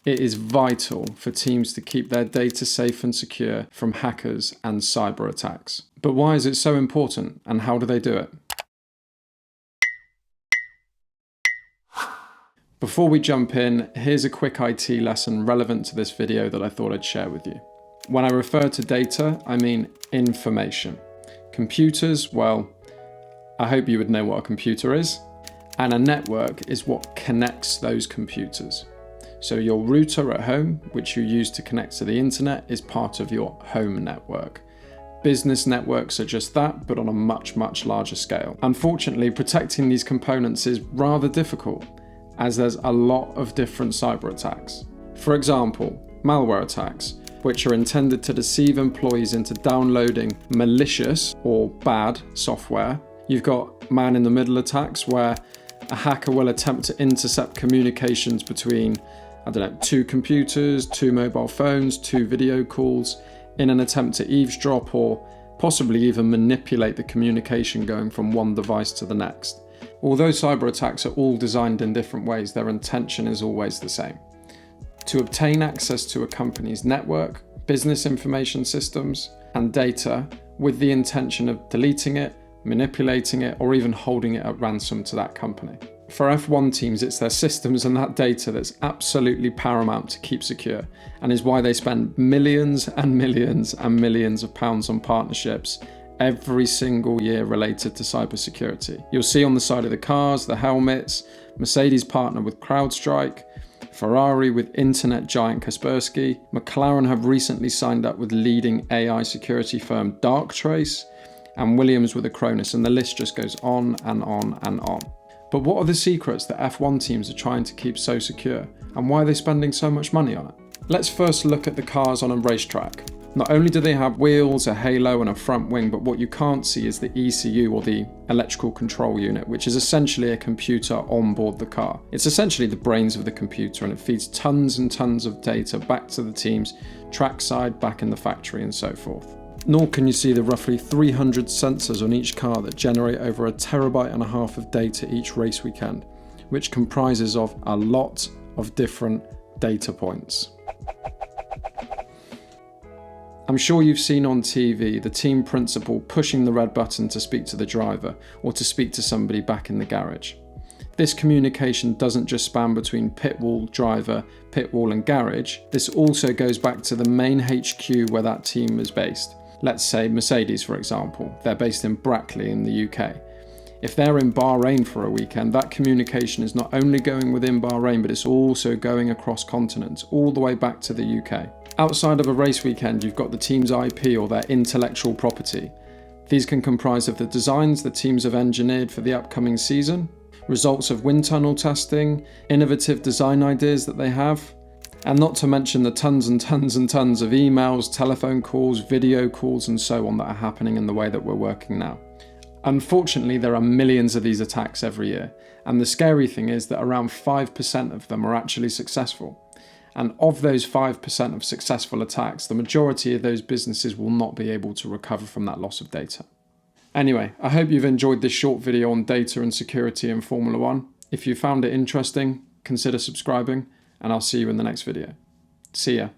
It is vital for teams to keep their data safe and secure from hackers and cyber attacks. But why is it so important, and how do they do it? Before we jump in, here's a quick IT lesson relevant to this video that I thought I'd share with you. When I refer to data, I mean information. Computers, well, I hope you would know what a computer is. And a network is what connects those computers. So your router at home, which you use to connect to the internet, is part of your home network. Business networks are just that, but on a much, much larger scale. Unfortunately, protecting these components is rather difficult, as there's a lot of different cyber attacks. For example, malware attacks, which are intended to deceive employees into downloading malicious or bad software. You've got man-in-the-middle attacks, where a hacker will attempt to intercept communications between, two computers, two mobile phones, two video calls, in an attempt to eavesdrop or possibly even manipulate the communication going from one device to the next. Although cyber attacks are all designed in different ways, their intention is always the same: to obtain access to a company's network, business information systems, and data with the intention of deleting it, manipulating it, or even holding it at ransom to that company. For F1 teams, it's their systems and that data that's absolutely paramount to keep secure, and is why they spend millions and millions and millions of pounds on partnerships every single year related to cybersecurity. You'll see on the side of the cars, the helmets, Mercedes partner with CrowdStrike, Ferrari with internet giant Kaspersky, McLaren have recently signed up with leading AI security firm Darktrace, and Williams with Acronis, and the list just goes on and on and on. But what are the secrets that F1 teams are trying to keep so secure, and why are they spending so much money on it? Let's first look at the cars on a racetrack. Not only do they have wheels, a halo and a front wing, but what you can't see is the ECU, or the electrical control unit, which is essentially a computer on board the car. It's essentially the brains of the computer, and it feeds tons and tons of data back to the teams, trackside, back in the factory, and so forth. Nor can you see the roughly 300 sensors on each car that generate over 1.5 terabytes of data each race weekend, which comprises of a lot of different data points. I'm sure you've seen on TV the team principal pushing the red button to speak to the driver or to speak to somebody back in the garage. This communication doesn't just span between pit wall, driver, pit wall and garage. This also goes back to the main HQ where that team is based. Let's say Mercedes, for example. They're based in Brackley in the UK. If they're in Bahrain for a weekend, that communication is not only going within Bahrain, but it's also going across continents, all the way back to the UK. Outside of a race weekend, you've got the team's IP, or their intellectual property. These can comprise of the designs the teams have engineered for the upcoming season, results of wind tunnel testing, innovative design ideas that they have, and not to mention the tons and tons and tons of emails, telephone calls, video calls, and so on that are happening in the way that we're working now. Unfortunately, there are millions of these attacks every year, and the scary thing is that around 5% of them are actually successful. And of those 5% of successful attacks, the majority of those businesses will not be able to recover from that loss of data. Anyway, I hope you've enjoyed this short video on data and security in Formula One. If you found it interesting, consider subscribing, and I'll see you in the next video. See ya.